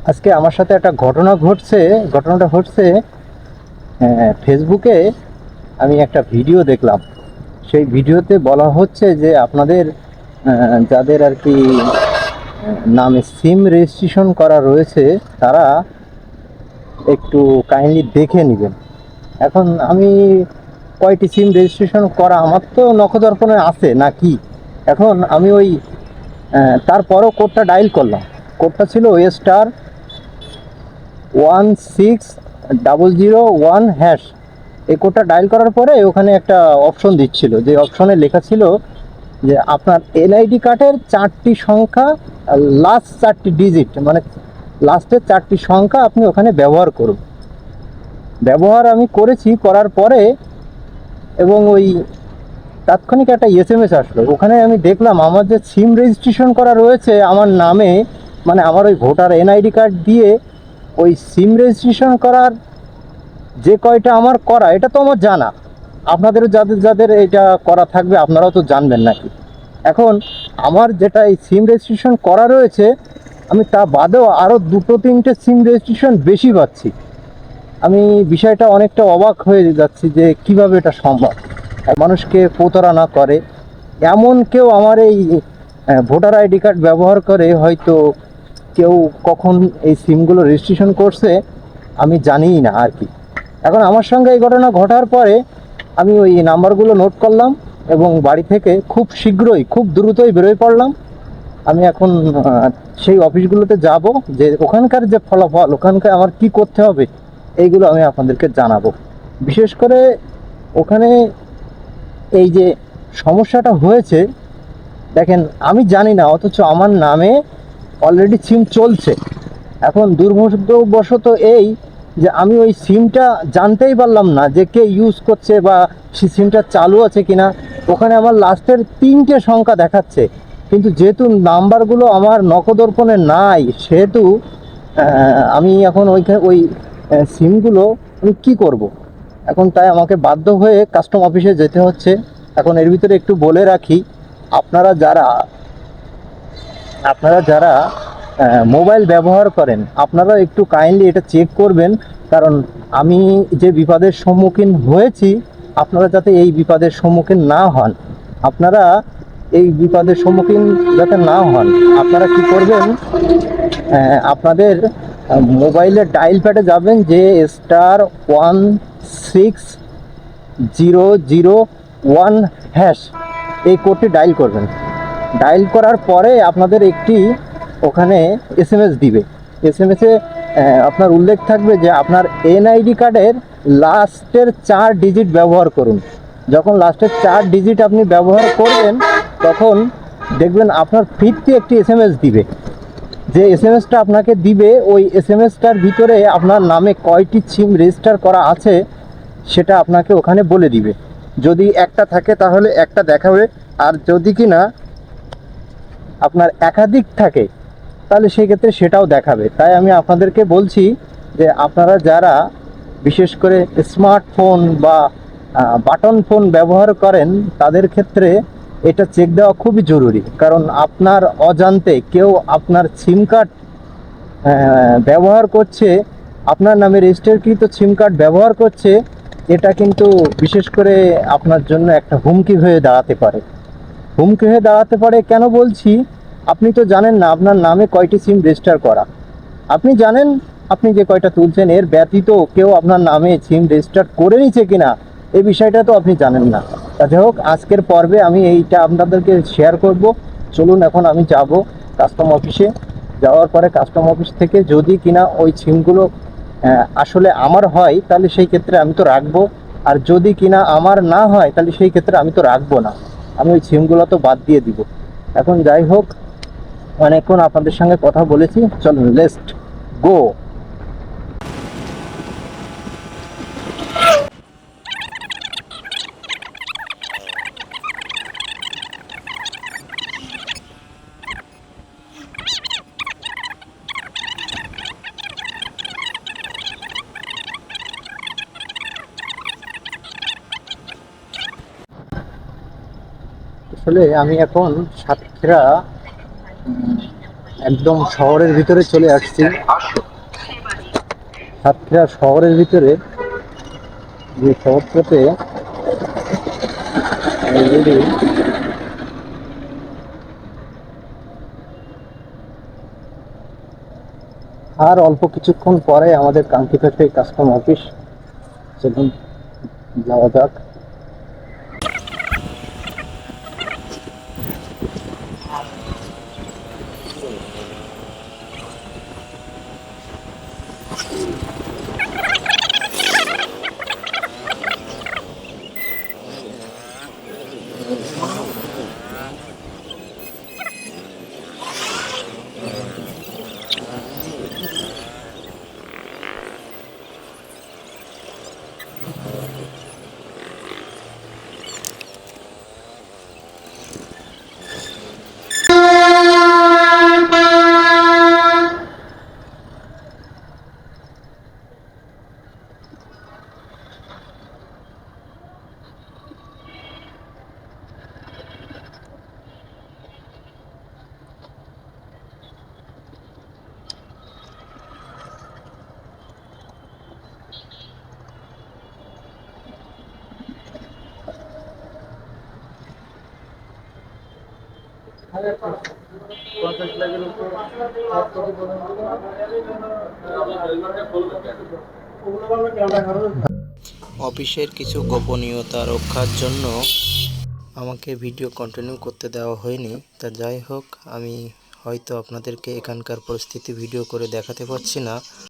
আজকে আমার সাথে একটা ঘটনা ঘটছে। ঘটনাটা ঘটছে ফেসবুকে। আমি একটা ভিডিও দেখলাম। সেই ভিডিওতে বলা হচ্ছে যে আপনাদের যাদের আর কি নামে সিম রেজিস্ট্রেশন করা রয়েছে তারা একটু কাইন্ডলি দেখে নেবেন। এখন আমি কয়টি সিম রেজিস্ট্রেশন করা আমার তো নখদর্পণে আছে নাকি। এখন আমি ওই তারপরও কোডটা ডায়াল করলাম। কোডটা ছিল স্টার 160001#। এই কোডটা ডায়াল করার পরে ওখানে একটা অপশন দিচ্ছিল, যে অপশনে লেখা ছিল যে আপনার এনআইডি কার্ডের 4টি সংখ্যা, লাস্ট 4টি ডিজিট, মানে লাস্টের 4টি সংখ্যা আপনি ওখানে ব্যবহার করুন। ব্যবহার আমি করেছি, করার পরে এবং ওই তাৎক্ষণিক একটা এসএমএস আসলো। ওখানে আমি দেখলাম আমার যে সিম রেজিস্ট্রেশন করা রয়েছে আমার নামে, মানে আমার ওই ভোটার এনআইডি কার্ড দিয়ে ওই সিম রেজিস্ট্রেশন করার যে কয়টা আমার করা, এটা তো আমার জানা। আপনাদেরও যাদের যাদের এটা করা থাকবে আপনারাও তো জানবেন নাকি। এখন আমার যেটা এই সিম রেজিস্ট্রেশন করা রয়েছে, আমি তা বাদেও আরও 2-3টে সিম রেজিস্ট্রেশন বেশি পাচ্ছি। আমি বিষয়টা অনেকটা অবাক হয়ে যাচ্ছি যে কিভাবে এটা সম্ভব। মানুষকে প্রতারণা করে এমন কেউ আমার এই ভোটার আইডি কার্ড ব্যবহার করে, হয়তো কেউ কখন এই সিমগুলো রেজিস্ট্রেশন করছে আমি জানিই না আর কি। এখন আমার সঙ্গে এই ঘটনা ঘটার পরে আমি ওই নাম্বারগুলো নোট করলাম এবং বাড়ি থেকে খুব শীঘ্রই, খুব দ্রুতই বেরোয় পড়লাম। আমি এখন সেই অফিসগুলোতে যাব, যে ওখানকার যে ফলাফল, ওখানকার আমার কি করতে হবে এইগুলো আমি আপনাদেরকে জানাবো। বিশেষ করে ওখানে এই যে সমস্যাটা হয়েছে, দেখেন আমি জানি না, অথচ আমার নামে অলরেডি সিম চলছে। এখন দুর্ভাগ্যবশত এই যে আমি ওই সিমটা জানতেই পারলাম না যে কে ইউজ করছে বা সেই সিমটা চালু আছে কিনা। ওখানে আমার লাস্টের 3টে সংখ্যা দেখাচ্ছে, কিন্তু যেহেতু নাম্বারগুলো আমার নখদর্পণে নাই সেহেতু আমি এখন ওই সিমগুলো আমি কী করব। এখন তাই আমাকে বাধ্য হয়ে কাস্টম অফিসে যেতে হচ্ছে। এখন এর ভিতরে একটু বলে রাখি, আপনারা যারা আপনারা যারা মোবাইল ব্যবহার করেন আপনারা একটু কাইন্ডলি এটা চেক করবেন, কারণ আমি যে বিপদের সম্মুখীন হয়েছি আপনারা যাতে এই বিপদের সম্মুখীন না হন। আপনারা এই বিপদের সম্মুখীন যাতে না হন, আপনারা কি করবেন, আপনাদের মোবাইলের ডায়াল প্যাডে যাবেন, যে *160001#, এই কোডটি ডায়াল করবেন। ডায়াল করার পরে আপনাদের একটি ওখানে এসএমএস দিবে। এসএমএসে আপনার উল্লেখ থাকবে যে আপনার এনআইডি কার্ডের লাস্টের 4 ডিজিট ব্যবহার করুন। যখন লাস্টের 4 ডিজিট আপনি ব্যবহার করবেন তখন দেখবেন আপনার ফিরতি একটি এসএমএস দিবে। যে এসএমএসটা আপনাকে দিবে ওই এসএমএসটার ভিতরে আপনার নামে কয়টি সিম রেজিস্টার করা আছে সেটা আপনাকে ওখানে বলে দিবে। যদি একটা থাকে তাহলে একটা দেখাবে, আর যদি কি না আপনার একাধিক থাকে তাহলে সেই ক্ষেত্রে সেটাও দেখাবে। তাই আমি আপনাদেরকে বলছি যে আপনারা যারা বিশেষ করে স্মার্টফোন বা বাটন ফোন ব্যবহার করেন তাদের ক্ষেত্রে এটা চেক দেওয়া খুবই জরুরি। কারণ আপনার অজান্তে কেউ আপনার সিম কার্ড ব্যবহার করছে, আপনার নামে রেজিস্টারকৃত সিম কার্ড ব্যবহার করছে, এটা কিন্তু বিশেষ করে আপনার জন্য একটা হুমকি হয়ে দাঁড়াতে পারে। হুমকি হয়ে দাঁড়াতে পারে কেন বলছি, আপনি তো জানেন না আপনার নামে কয়টি সিম রেজিস্টার করা। আপনি জানেন আপনি যে কয়টা তুলছেন, এর ব্যতীত কেউ আপনার নামে সিম রেজিস্টার করে নিচ্ছে কিনা এই বিষয়টা তো আপনি জানেন না। তা যাই হোক, আজকের পর্বে আমি এইটা আপনাদেরকে শেয়ার করব। চলুন এখন আমি যাব কাস্টম অফিসে। যাওয়ার পরে কাস্টম অফিস থেকে যদি কিনা ওই সিমগুলো আসলে আমার হয় তাহলে সেই ক্ষেত্রে আমি তো রাখবো, আর যদি কিনা আমার না হয় তাহলে সেই ক্ষেত্রে আমি তো রাখবো না, আমি ওই সিমগুলো তো বাদ দিয়ে দিব। এখন যাই হোক, অনেকক্ষণ আপনাদের সঙ্গে কথা বলেছি, চলুন লেটস গো। আসলে আমি এখন সাতক্ষীরা একদম শহরের ভিতরে চলে আসছি। সাতক্ষীরা শহরের ভিতরে, যে শহরটাতে অলরেডি আর অল্প কিছুক্ষণ পরে আমাদের কাঙ্ক্ষিত সেই কাস্টম অফিস। চলুন যাওয়া যাক। অফিসের কিছু গোপনীয়তা রক্ষার জন্য আমাকে ভিডিও কন্টিনিউ করতে দেওয়া হয়নি। তা যাই হোক, আমি হয়তো আপনাদেরকে এখানকার পরিস্থিতি ভিডিও করে দেখাতে পারছি না।